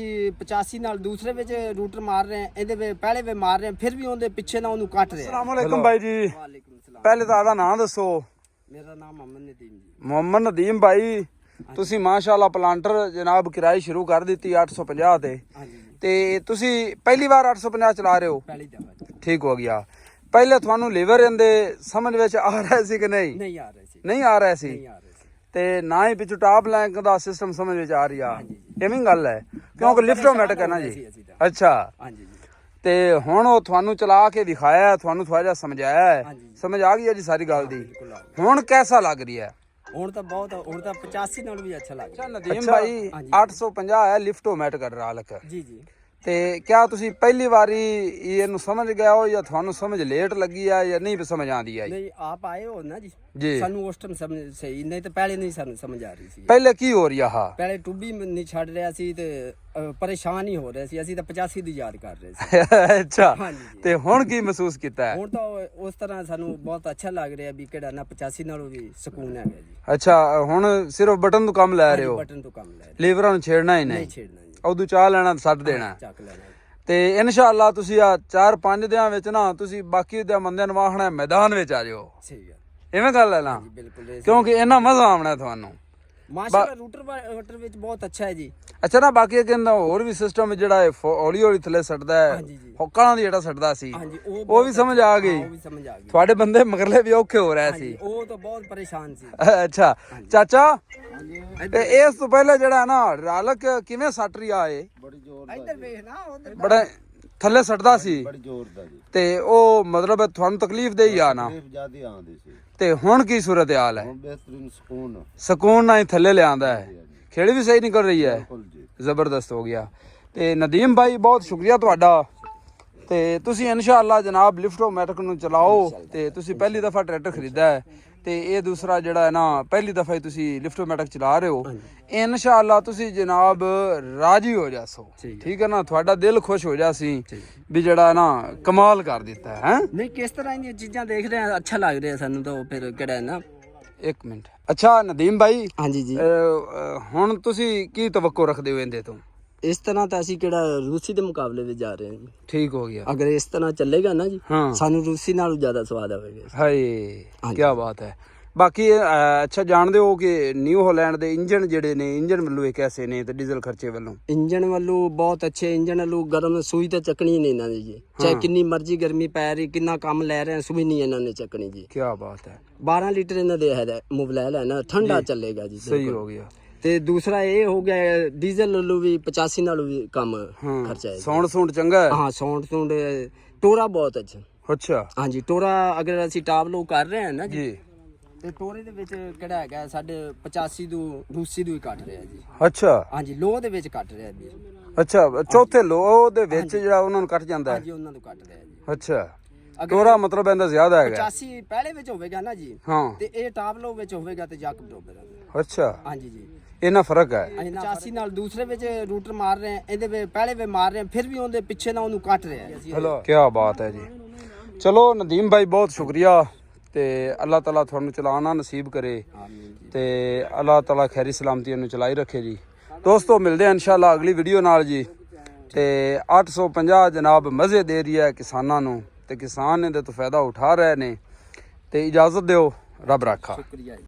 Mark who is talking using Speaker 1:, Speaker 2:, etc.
Speaker 1: 85 ਨਾਲ ਦੂਸਰੇ ਵਿੱਚ ਰੂਟਰ ਮਾਰ ਰਹੇ ਆ, ਇਹਦੇ ਵਿੱਚ ਪਹਿਲੇ ਵਿੱਚ ਮਾਰ ਰਹੇ ਆ, ਫਿਰ ਵੀ ਉਹਦੇ ਪਿੱਛੇ ਨਾ ਉਹਨੂੰ ਕੱਟ ਰਹੇ ਆ।
Speaker 2: अस्सलाम वालेकुम भाई जी।
Speaker 1: ਵਾਲੇਕੁਮ ਸਲਾਮ।
Speaker 2: ਪਹਿਲੇ ਤਾਂ ਆਦਾ ਨਾਂ ਦੱਸੋ।
Speaker 1: ਮੇਰਾ ਨਾਮ ਮੁਹੰਮਦ ਨਦੀਮ ਜੀ।
Speaker 2: ਮੁਹੰਮਦ ਨਦੀਮ ਭਾਈ, ਤੁਸੀਂ ਮਾਸ਼ਾਅੱਲਾ ਪਲਾਂਟਰ ਜਨਾਬ ਕਿਰਾਏ ਸ਼ੁਰੂ ਕਰ ਦਿੱਤੀ 850 ਤੇ।
Speaker 1: ਹਾਂਜੀ
Speaker 2: ਤੇ ਤੁਸੀਂ ਪਹਿਲੀ ਵਾਰ 850 ਚਲਾ ਰਹੇ ਹੋ?
Speaker 1: ਪਹਿਲੀ ਦਫਾ
Speaker 2: ਠੀਕ ਹੋ ਗਿਆ। ਪਹਿਲੇ ਤੁਹਾਨੂੰ ਲੀਵਰ ਇਹਦੇ ਸਮਝ ਵਿੱਚ ਆ ਰਿਹਾ ਸੀ ਕਿ ਨਹੀਂ?
Speaker 1: ਨਹੀਂ ਆ ਰਹੇ ਸੀ,
Speaker 2: ਨਹੀਂ ਆ ਰਿਹਾ ਸੀ।
Speaker 1: ਨਹੀਂ ਆ ਰਹੇ ਸੀ।
Speaker 2: ਤੇ ਨਾ ਹੀ ਪਿੱਛੋਂ ਟਾਪ ਲੈਂਕ ਦਾ ਸਿਸਟਮ ਸਮਝ ਵਿੱਚ ਆ ਰਹੀ ਆ। ਐਵੇਂ ਗੱਲ ਹੈ ਕਿਉਂਕਿ ਲਿਫਟੋਮੈਟਿਕ ਹੈ ਨਾ ਜੀ। ਅੱਛਾ,
Speaker 1: ਹਾਂਜੀ ਜੀ।
Speaker 2: ਤੇ ਹੁਣ ਉਹ ਤੁਹਾਨੂੰ ਚਲਾ ਕੇ ਦਿਖਾਇਆ, ਤੁਹਾਨੂੰ ਥੋੜਾ ਜਿਹਾ ਸਮਝਾਇਆ ਹੈ,
Speaker 1: ਹਾਂਜੀ।
Speaker 2: ਸਮਝ ਆ ਗਈ ਹੈ ਜੀ ਸਾਰੀ ਗੱਲ ਦੀ।
Speaker 1: ਬਿਲਕੁਲ ਆ ਗਿਆ।
Speaker 2: ਹੁਣ ਕੈਸਾ ਲੱਗ ਰਹੀ ਹੈ?
Speaker 1: ਹੁਣ ਤਾਂ ਬਹੁਤ, ਹੁਣ ਤਾਂ 85 ਨਾਲ ਵੀ ਅੱਛਾ ਲੱਗ ਰਿਹਾ।
Speaker 2: ਨਦੀਮ ਭਾਈ 850 ਹੈ ਲਿਫਟੋਮੈਟਿਕ ਹਾਲਕ।
Speaker 1: ਜੀ ਜੀ।
Speaker 2: ਤੇ ਕਿਆ ਤੁਸੀਂ ਪਹਿਲੀ ਵਾਰੀ ਇਹਨੂੰ ਸਮਝ ਗਏ ਹੋ ਜਾਂ ਤੁਹਾਨੂੰ ਸਮਝ ਲੇਟ ਲੱਗੀ ਹੈ ਜਾਂ ਨਹੀਂ ਸਮਝ ਆਉਂਦੀ ਹੈ?
Speaker 1: ਨਹੀਂ ਆਪ ਆਏ ਹੋ ਨਾ ਜੀ,
Speaker 2: ਜੀ।
Speaker 1: ਸਾਨੂੰ ਉਸ ਟਾਈਮ ਸਮਝ ਸਹੀ ਨਹੀਂ, ਤੇ ਪਹਿਲੇ ਨਹੀਂ ਸਾਨੂੰ ਸਮਝ ਆ ਰਹੀ ਸੀ।
Speaker 2: ਪਹਿਲੇ ਕੀ ਹੋ ਰਿਹਾ ਹਾ?
Speaker 1: ਪਹਿਲੇ ਟੂਬੀ ਨਹੀਂ ਛੱਡ ਰਿਹਾ ਸੀ ਤੇ ਪਰੇਸ਼ਾਨ ਹੀ ਹੋ ਰਹੇ ਸੀ। ਅਸੀਂ ਤਾਂ 85 ਦੀ ਯਾਦ ਕਰ ਰਹੇ ਸੀ।
Speaker 2: ਅੱਛਾ,
Speaker 1: ਹਾਂਜੀ।
Speaker 2: ਤੇ ਹੁਣ ਕੀ ਮਹਿਸੂਸ ਕੀਤਾ ਹੈ?
Speaker 1: ਹੁਣ ਤਾਂ ਉਸ ਤਰ੍ਹਾਂ ਸਾਨੂੰ ਬਹੁਤ ਅੱਛਾ ਲੱਗ ਰਿਹਾ ਵੀ ਕਿਹੜਾ ਨਾ 85 ਨਾਲੋਂ ਵੀ ਸਕੂਨ ਹੈਗਾ ਜੀ।
Speaker 2: ਅੱਛਾ, ਹੁਣ ਸਿਰਫ ਬਟਨ ਤੋਂ ਕੰਮ ਲੈ ਰਹੇ ਹੋ?
Speaker 1: ਬਟਨ ਤੋਂ ਕੰਮ ਲੈ ਰਹੇ,
Speaker 2: ਲੀਵਰਾਂ ਨੂੰ ਛੇੜਨਾ ਹੀ
Speaker 1: ਨਹੀਂ
Speaker 2: ਨਹੀਂ,
Speaker 1: ਛੇੜਨਾ ਜੀ,
Speaker 2: ਉਦੋਂ ਚਾਹ ਲੈਣਾ ਛੱਡ ਦੇਣਾ।
Speaker 1: ਚੱਕ ਲੈਣਾ।
Speaker 2: ਤੇ ਇਨਸ਼ਾਅੱਲਾ ਤੁਸੀਂ ਆ 4-5 ਦਿਨਾਂ ਵਿੱਚ ਨਾ ਤੁਸੀਂ ਬਾਕੀ ਦੇ ਬੰਦਿਆਂ ਨੂੰ ਵਾਹਣਾ ਮੈਦਾਨ ਵਿੱਚ ਆ ਜਾਓ।
Speaker 1: ਸਹੀ ਹੈ
Speaker 2: ਇਵੇਂ ਗੱਲ ਹੈ ਨਾ,
Speaker 1: ਜੀ, ਬਿਲਕੁਲ।
Speaker 2: ਕਿਉਂਕਿ ਇੰਨਾ ਮਜ਼ਾ ਆਉਣਾ ਤੁਹਾਨੂੰ।
Speaker 1: ਮਾਸ਼ਾਅੱਲਾ ਰੂਟਰ ਵਿੱਚ ਬਹੁਤ ਅੱਛਾ ਹੈ ਜੀ।
Speaker 2: ਅੱਛਾ ਨਾ, ਬਾਕੀ ਕਹਿੰਦਾ ਹੋਰ ਵੀ ਸਿਸਟਮ ਜਿਹੜਾ ਹੈ ਹੌਲੀ ਹੌਲੀ ਥੱਲੇ ਸੱਟਦਾ ਹੈ,
Speaker 1: ਹਾਂਜੀ ਜੀ।
Speaker 2: ਹੁੱਕਾਂ ਦੀ ਜਿਹੜਾ ਸੱਟਦਾ ਸੀ
Speaker 1: ਹਾਂਜੀ
Speaker 2: ਉਹ ਵੀ ਸਮਝ ਆ ਗਈ।
Speaker 1: ਉਹ ਵੀ ਸਮਝ ਆ ਗਈ।
Speaker 2: ਤੁਹਾਡੇ ਬੰਦੇ ਮਗਰਲੇ ਵੀ ਔਖੇ ਹੋ ਰਹੇ
Speaker 1: ਹਾਂਜੀ,
Speaker 2: ਸੀ।
Speaker 1: ਉਹ ਤਾਂ ਬਹੁਤ ਪਰੇਸ਼ਾਨ ਸੀ।
Speaker 2: ਅੱਛਾ ਚਾਚਾ, ਤੇ ਇਸ ਤੋਂ ਪਹਿਲੇ ਜਿਹੜਾ ਨਾ ਰਾਲਕ ਕਿਵੇਂ ਸੱਟ ਰਿਹਾ ਏ?
Speaker 3: ਬੜੀ ਜ਼ੋਰ
Speaker 1: ਇੱਧਰ ਵੇਖ ਨਾ, ਉਧਰ
Speaker 2: ਬੜਾ ਥੱਲੇ ਸੱਟਦਾ ਸੀ
Speaker 3: ਬੜੀ ਜ਼ੋਰ ਦਾ ਜੀ।
Speaker 2: ਤੇ ਉਹ ਮਤਲਬ ਤੁਹਾਨੂੰ ਤਕਲੀਫ ਦੇ ਹੀ ਆ ਨਾ।
Speaker 3: ਤਕਲੀਫ ਜ਼ਿਆਦੀ ਆਉਂਦੀ ਸੀ।
Speaker 2: ਤੇ ਹੁਣ ਕੀ ਸੂਰਤ ਹਾਲ ਹੈ?
Speaker 3: ਹੁਣ ਬਿਹਤਰੀਨ ਸਕੂਨ।
Speaker 2: ਸਕੂਨ ਨਾਲ ਹੀ ਥੱਲੇ ਲਿਆਂਦਾ ਹੈ, ਖੇੜੀ ਵੀ ਸਹੀ ਨਿਕਲ ਰਹੀ ਹੈ,
Speaker 3: ਬਿਲਕੁਲ ਜੀ।
Speaker 2: ਜ਼ਬਰਦਸਤ ਹੋ ਗਿਆ। ਤੇ ਨਦੀਮ ਭਾਈ ਬਹੁਤ ਸ਼ੁਕਰੀਆ ਤੁਹਾਡਾ। ਤੇ ਤੁਸੀਂ ਇਨਸ਼ਾਅੱਲਾ ਜਨਾਬ ਲਿਫਟੋਮੈਟਿਕ ਨੂੰ ਚਲਾਓ। ਤੇ ਤੁਸੀਂ ਪਹਿਲੀ ਦਫਾ ਟਰੈਕਟਰ ਖਰੀਦਾ ਹੈ ਤੇ ਇਹ ਦੂਸਰਾ ਜਿਹੜਾ ਹੈ ਨਾ ਪਹਿਲੀ ਦਫਾ ਹੀ ਤੁਸੀਂ ਲਿਫਟੋਮੈਟਿਕ ਚਲਾ ਰਹੇ ਹੋ। ਇਨਸ਼ਾਅੱਲਾ ਤੁਸੀਂ ਜਨਾਬ ਰਾਜੀ ਹੋ ਜਾਸੋ, ਠੀਕ ਹੈ ਨਾ? ਤੁਹਾਡਾ ਦਿਲ ਖੁਸ਼ ਹੋ ਜਾਸੀ ਵੀ ਜਿਹੜਾ ਨਾ ਕਮਾਲ ਕਰ ਦਿੱਤਾ ਹੈ।
Speaker 1: ਨਹੀਂ, ਕਿਸ ਤਰ੍ਹਾਂ ਦੀਆਂ ਚੀਜ਼ਾਂ ਦੇਖ ਰਹੇ ਆ, ਅੱਛਾ ਲੱਗ ਰਿਹਾ ਸਾਨੂੰ ਤਾਂ। ਉਹ ਫਿਰ ਕਿਹੜਾ ਹੈ ਨਾ।
Speaker 2: ਇੱਕ ਮਿੰਟ। ਅੱਛਾ ਨਦੀਮ ਭਾਈ,
Speaker 1: ਹਾਂਜੀ ਜੀ।
Speaker 2: ਹੁਣ ਤੁਸੀਂ ਕੀ ਤਵੱਕੋ ਰੱਖਦੇ ਹੋ ਇਹਦੇ ਤੋਂ?
Speaker 1: ਇਸ ਤਰ੍ਹਾਂ ਤਾਂ ਅਸੀਂ ਕਿਹੜਾ ਰੂਸੀ ਦੇ ਮੁਕਾਬਲੇ ਵਿੱਚ ਜਾ ਰਹੇ ਹਾਂ ਜੀ।
Speaker 2: ਠੀਕ ਹੋ ਗਿਆ।
Speaker 1: ਅਗਰ ਇਸ ਤਰ੍ਹਾਂ ਚੱਲੇਗਾ ਨਾ ਜੀ,
Speaker 2: ਹਾਂ,
Speaker 1: ਸਾਨੂੰ ਰੂਸੀ ਨਾਲੋਂ ਜ਼ਿਆਦਾ ਸਵਾਦ ਆਵੇਗਾ।
Speaker 2: ਹਾਏ ਕੀ ਬਾਤ ਹੈ। ਬਾਕੀ ਅੱਛਾ ਜਾਣਦੇ ਹੋ ਕਿ ਨਿਊ ਹਾਲੈਂਡ ਦੇ ਇੰਜਨ ਜਿਹੜੇ ਨੇ, ਇੰਜਨ ਵੱਲੋਂ ਇਹ ਕੈਸੇ ਨੇ ਤੇ ਡੀਜ਼ਲ ਖਰਚੇ ਵੱਲੋਂ?
Speaker 1: ਇੰਜਨ ਵੱਲੋਂ ਬਹੁਤ ਅੱਛੇ। ਇੰਜਨ ਵੱਲੋਂ ਗਰਮ ਸੂਈ ਤਾਂ ਚੱਕਣੀ ਨਹੀਂ ਇਹਨਾਂ ਦੀ ਜੀ, ਚਾਹੇ ਕਿੰਨੀ ਮਰਜ਼ੀ ਗਰਮੀ ਪੈ ਰਹੀ, ਕਿੰਨਾ ਕੰਮ ਲੈ ਰਹੇ, ਸੂਈ ਨਹੀਂ ਇਹਨਾਂ ਨੇ ਚੱਕਣੀ ਜੀ।
Speaker 2: ਕੀ ਬਾਤ ਹੈ।
Speaker 1: 12 ਲੀਟਰ ਇਹਨਾਂ ਦੇ ਹੈ ਮੋਬਾਈਲ ਹੈ ਨਾ, ਠੰਡਾ ਚੱਲੇਗਾ ਜੀ।
Speaker 2: ਸਹੀ ਹੋ ਗਿਆ।
Speaker 1: ਤੇ ਦੂਸਰਾ ਇਹ ਹੋ ਗਿਆ ਡੀਜ਼ਲ ਵੱਲੋਂ ਵੀ 85 ਨਾਲੋਂ ਵੀ ਕਮ ਖਰਚਾ ਹੈ।
Speaker 2: ਸਾਊਂਡ ਚੰਗਾ ਹੈ।
Speaker 1: ਹਾਂ, ਸਾਊਂਡ ਟੋਰਾ ਬਹੁਤ ਅੱਛਾ।
Speaker 2: ਅੱਛਾ
Speaker 1: ਹਾਂਜੀ, ਟੋਰਾ ਅਗਰ ਅਸੀਂ ਟਾਪ ਲੋ ਕਰ ਰਹੇ ਹਾਂ ਨਾ
Speaker 2: ਜੀ,
Speaker 1: ਤੇ ਟੋਰੇ ਦੇ ਵਿੱਚ ਕਿਹੜਾ ਹੈਗਾ ਸਾਡੇ 85 ਤੋਂ ਰੂਸੀ ਤੋਂ ਹੀ ਕੱਟ ਰਿਹਾ ਜੀ।
Speaker 2: ਅੱਛਾ
Speaker 1: ਹਾਂਜੀ, ਲੋਹ ਦੇ ਵਿੱਚ ਕੱਟ ਰਿਹਾ ਜੀ।
Speaker 2: ਅੱਛਾ, ਚੌਥੇ ਲੋਹ ਦੇ ਵਿੱਚ ਜਿਹੜਾ ਉਹਨਾਂ ਨੂੰ ਕੱਟ ਜਾਂਦਾ ਹੈ।
Speaker 1: ਹਾਂਜੀ, ਉਹਨਾਂ ਨੂੰ ਕੱਟ ਰਿਹਾ ਜੀ।
Speaker 2: ਅੱਛਾ, ਟੋਰਾ ਮਤਲਬ ਇਹਦਾ ਜ਼ਿਆਦਾ ਹੈਗਾ।
Speaker 1: 85 ਪਹਿਲੇ ਵਿੱਚ ਹੋਵੇਗਾ ਨਾ ਜੀ,
Speaker 2: ਹਾਂ,
Speaker 1: ਤੇ ਇਹ ਟਾਪ ਲੋ ਵਿੱਚ ਹੋਵੇਗਾ ਤੇ ਜੱਕ ਬਰੋਬਰ।
Speaker 2: ਅੱਛਾ,
Speaker 1: ਹਾਂਜੀ ਜੀ।
Speaker 2: ਇਹਨਾਂ ਫਰਕ ਹੈ।
Speaker 1: 85 ਨਾਲ ਦੂਸਰੇ ਵਿੱਚ ਰੂਟਰ ਮਾਰ ਰਹੇ ਆ, ਇਹਦੇ ਵਿੱਚ ਪਹਿਲੇ ਵਿੱਚ ਮਾਰ ਰਹੇ ਆ, ਫਿਰ ਵੀ ਉਹਦੇ ਪਿੱਛੇ ਨਾ ਉਹਨੂੰ ਕੱਟ ਰਿਹਾ।
Speaker 2: ਕੀ ਬਾਤ ਹੈ ਜੀ। ਚਲੋ ਨਦੀਮ ਭਾਈ ਬਹੁਤ ਸ਼ੁਕਰੀਆ ਤੇ ਅੱਲਾਹ ਤਾਲਾ ਤੁਹਾਨੂੰ ਚਲਾਣਾ ਨਸੀਬ ਕਰੇ ਤੇ ਅੱਲਾਹ ਤਾਲਾ ਖੈਰੀ ਸਲਾਮਤੀ ਨੂੰ ਚਲਾਈ ਰੱਖੇ ਜੀ। ਦੋਸਤੋ ਮਿਲਦੇ ਆ ਇਨਸ਼ਾਅੱਲਾ ਅਗਲੀ ਵੀਡੀਓ ਨਾਲ ਜੀ। ਤੇ 850 ਜਨਾਬ ਮਜ਼ੇ ਦੇ ਰਹੀ ਹੈ ਕਿਸਾਨਾਂ ਨੂੰ ਤੇ ਕਿਸਾਨ ਇਹਦੇ ਤੋਂ ਫਾਇਦਾ ਉਠਾ ਰਹੇ ਨੇ। ਤੇ ਇਜਾਜ਼ਤ ਦਿਓ, ਰੱਬ ਰਾਖਾ।
Speaker 1: ਸ਼ੁਕਰੀਆ।